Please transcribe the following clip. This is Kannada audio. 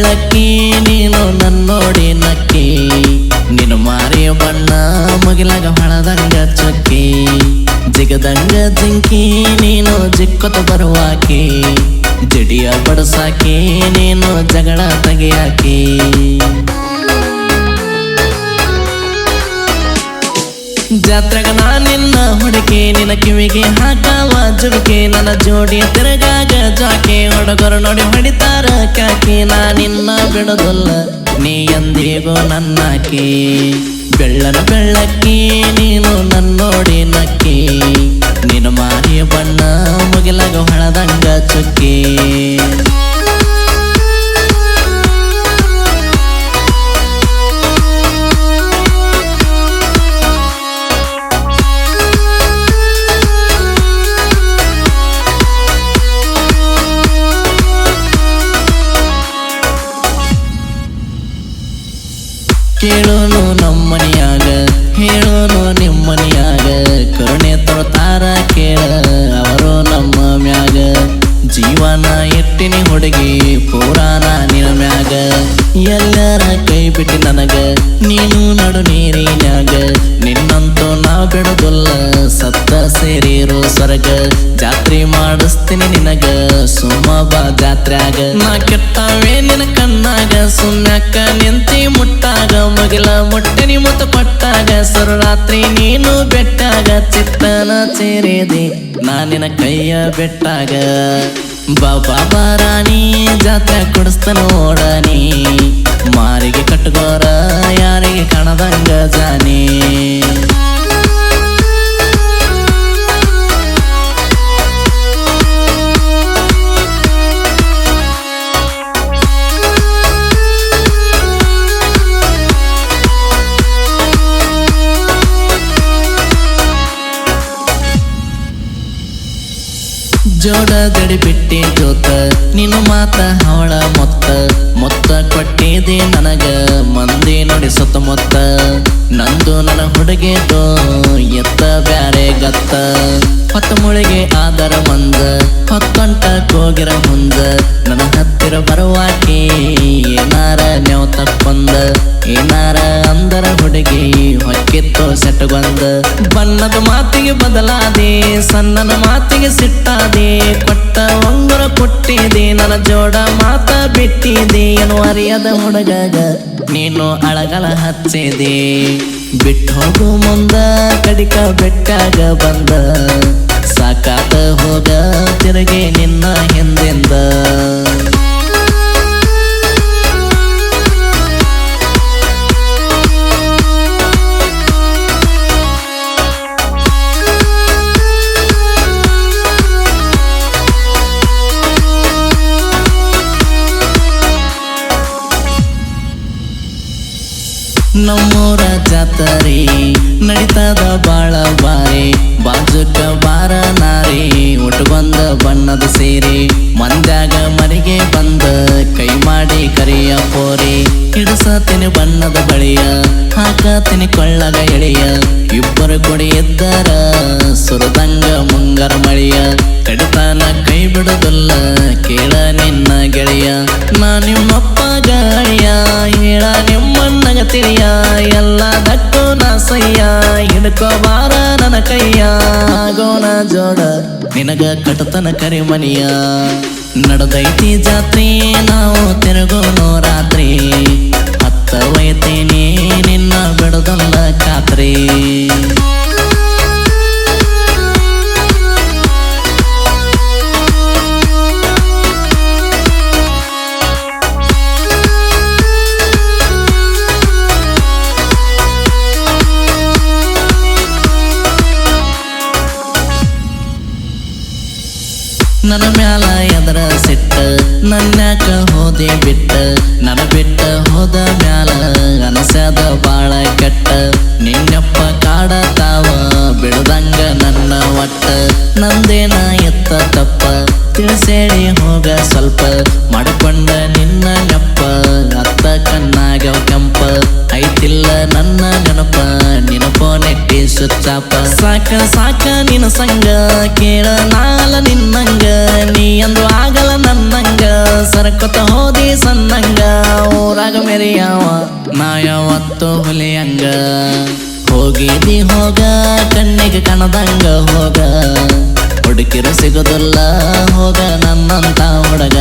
ಬೆಳ್ಳಕ್ಕಿ ನೀನು ನನ್ನೋಡಿ ನಕ್ಕಿ ನಿನ್ನ ಮಾರಿಯ ಬಣ್ಣ ಮುಗಿಲಾಗ ಹೊಳದಂಗ ಚೊಕ್ಕಿ ಜಿಗದಂಗ ಜಿಂಕಿ ನೀನು ಜಿಕ್ಕೊತ ಬರುವಾಕಿ ಜಡಿಯ ಬಡಸಾಕಿ ನೀನು ಜಗಳ ತೆಗಿಯಾಕಿ ಜಾತ್ರೆಗ ನಾ ನಿನ್ನ ಹುಡುಕಿ ನಿನ್ನ ಕಿವಿಗೆ ಹಾಕಾವ ಜುಡುಕಿ ನನ್ನ ಜೋಡಿ ತಿರುಗಾಗ ಜಾಕಿ ಹುಡುಗರು ನೋಡಿ ಹೊಡಿತಾರ ಕ್ಯಾಕಿ ನಾ ನಿನ್ನ ಬಿಡೋದಲ್ಲ ನೀ ಎಂದಿಗೂ ನನ್ನಾಕಿ ಬೆಳ್ಳನ ಬೆಳ್ಳಕ್ಕಿ ನೀನು ನನ್ನೋಡಿ ನಕ್ಕಿ ನಿನ್ನ ಮಾರಿಯ ಬಣ್ಣ ಮುಗಿಲಾಗ ಹೊಳದಂಗ ಚುಕ್ಕಿ ಕೇಳೋನು ನಮ್ಮನಿಯಾಗ ಹೇಳೋನು ನಿಮ್ಮನಿಯಾಗ ಕರುಣೆ ತೊಡ್ತಾರ ಕೇಳ ಅವರು ನಮ್ಮ ಮ್ಯಾಗ ಜೀವನ ಎಟ್ಟಿನಿ ಹುಡುಗಿ ಪುರಾಣ ನಿನ ಮ್ಯಾಗ ಎಲ್ಲರ ಕೈ ಬಿಟ್ಟಿ ನನಗ ನೀನು ನಡು ನೀರಿನ್ಯಾಗ ನಿನ್ನಂತೂ ನಾ ಬಿಡುದಿಲ್ಲ ಸತ್ತ ಸೇರಿರೋ ಸ್ವರ್ಗ ಜಾತ್ರೆ ಮಾಡಿಸ್ತೀನಿ ನಿನಗ ಸುಮ್ಮ ಬಾ ಜಾತ್ರ್ಯಾಗ ನಾ ಕೆಟ್ಟವೇ ನಿನ ಕಣ್ಣಾಗ ಸುಮ್ಯಾಕ ನಿಂತಿ ಮುಟ್ಟಾಗ ಮುಗಿಲ ಮುಟ್ಟನಿ ಮುತ್ತ ಕೊಟ್ಟಾಗ ಸರುರಾತ್ರಿ ನೀನು ಬೆಟ್ಟಾಗ ಚಿತ್ತನ ಸೇರಿದೆ ನಾ ನಿನ ಕೈಯ ಬೆಟ್ಟಾಗ ಬಾಬಾ ಬಾರಾಣಿ ಜಾತ್ರೆ ಕೊಡಿಸ್ತ ನೋಡನಿ ಮಾರಿಗೆ ಕಟ್ಗೋರ ಯಾರಿಗೆ ಕಾಣದಂಗ ಜಾನಿ ಜೋಡ ದಡಿ ಬಿಟ್ಟಿ ಜೋತ ನೀನು ಮಾತ ಹವಳ ಮೊತ್ತ ಕೊಟ್ಟಿದೆ ನನಗ ಮಂದಿ ನೋಡಿ ಸುತ್ತಮುತ್ತ ನಂದು ನನ್ನ ಹುಡುಗಿದು ಎತ್ತ ಬ್ಯಾರೆ ಗತ್ತ ಹೊತ್ತ ಮುಳಿಗೆ ಆದರ ಮಂದ ಹೊತ್ತೊಂಟ ಕೋಗಿರ ಮುಂದ ನನ್ನ ಹತ್ತಿರ ಬರುವಾಕಿ ಏನಾರ ನ್ಯಾವ್ ತಕ್ಕೊಂದ ಏನಾರ ಅಂದರ ಹುಡುಗಿ ಹೊಕ್ಕಿತ್ತು ಸೆಟ್ಟಗೊಂದ ಬಣ್ಣದ ಮಾತಿಗೆ ಬದಲಾದೆ ಸಣ್ಣನ ಮಾತಿಗೆ ಸಿಟ್ಟಾದೆ ಕೊಟ್ಟ ಒಂಗುರ ಕೊಟ್ಟಿದೆ ನನ್ನ ಜೋಡ ಮಾತ ಬಿಟ್ಟಿದೆ ಏನು ಅರಿಯದ ಹುಡುಗಗ ನೀನು ಅಳಗಲ ಹಚ್ಚಿದೆ ಬಿಟ್ಟು ಹೋಗು ಮುಂದ ಕಡಿಕ ಬೆಟ್ಟಾಗ ಬಂದ ಸಾಕಾತ ಹೋಗ ತಿರುಗಿ ನಿನ್ನ ಹಿಂದಿಂದ ನಮ್ಮೂರ ಜಾತರಿ ನಡಿತದ ಬಾಳ ಬಾರಿ ಬಾಜುಕ ಬಾರ ನಾರಿ ಉಟ್ಕೊಂದ ಬಣ್ಣದ ಸೇರಿ ಮಂದ್ಯಾಗ ಮನೆಗೆ ಬಂದ ಕೈ ಮಾಡಿ ಕರಿಯ ಪೋರಿ ಹಿಡಿಸತೀನಿ ಬಣ್ಣದ ಬಳಿಯ ಹಾಕತೀನಿ ಕೊಳ್ಳಗ ಎಳೆಯ ಇಬ್ಬರು ಕೊಡಿ ಇದ್ದರ ಸುರದಂಗ ಮುಂಗರ ಮಳಿಯ ಕಡಿತಾನ ಕೈ ಬಿಡುದಿಲ್ಲ ಕೇಳ ನಿನ್ನ ಗೆಳೆಯ ನಾ ನಿಮ್ಮಪ್ಪ ಗಾಳಿಯ ಹೇಳ ನಿಮ್ಮಣ್ಣಗ ತಿಳಿಯ ಎಲ್ಲದಕ್ಕೂ ನಾ ಸಯ್ಯ ಹಿಡ್ಕೋಬಾರ ನನ್ನ ಕೈಯ ಆಗೋಣ ಜೋಡ ನಿನಗ ಕಟತನ ಕರಿಮನಿಯ ನಡೆದೈತಿ ಜಾತ್ರೆ ನಾವು ತಿರುಗೋನು ರಾತ್ರಿ ಹತ್ತ ಒಯ್ತೀನಿ ನಿನ್ನ ಬಿಡದಲ್ಲ ಖಾತ್ರಿ ನನ್ನ ಮ್ಯಾಲ ಎದರ ಸಿಟ್ಟ ನನ್ಯಾಕ ಹೋದೆ ಬಿಟ್ಟ ನನ್ನ ಬಿಟ್ಟ ಹೋದ ಮ್ಯಾಲ ಅನಸದ ಬಾಳ ಕೆಟ್ಟ ನಿನ್ನಪ್ಪ ಕಾಡತಾವ ಬಿಡದಂಗ ನನ್ನ ಒಟ್ಟ ನಂದೇನ ಎತ್ತ ತಪ್ಪ ತಿಳಿಸೇಳಿ ಹೋಗ ಸ್ವಲ್ಪ ಮಾಡ್ಕೊಂಡ ನಿನ್ನ ನೆಪ್ಪ ಅತ್ತ ಕಣ್ಣಾಗ ಕೆಂಪ ಐತಿಲ್ಲ ನನ್ನ ನೆನಪ ನೆನಪ ನೆಟ್ಟಿ ಸುಚ್ಚಾಪ ಸಾಕ ಸಾಕ ನಿನ್ನ ಸಂಗ ಕೇಳ ನಾಲ ನಿನ್ನಂಗ ನೀ ಅಂದು ಆಗಲ್ಲ ನನ್ನಂಗ ಸರಕೊತ ಹೋದಿ ಸನ್ನಂಗ ಮೆರೆಯವ ನಾ ಯಾವತ್ತು ಹುಲಿಯಂಗ ಹೋಗಿದಿ ಹೋಗ ಕಣ್ಣಿಗೆ ಕಣದಂಗ ಹೋಗ ಹುಡುಕಿರು ಸಿಗುದಿಲ್ಲ ಹೋಗ ನನ್ನಂತ ಹುಡುಗ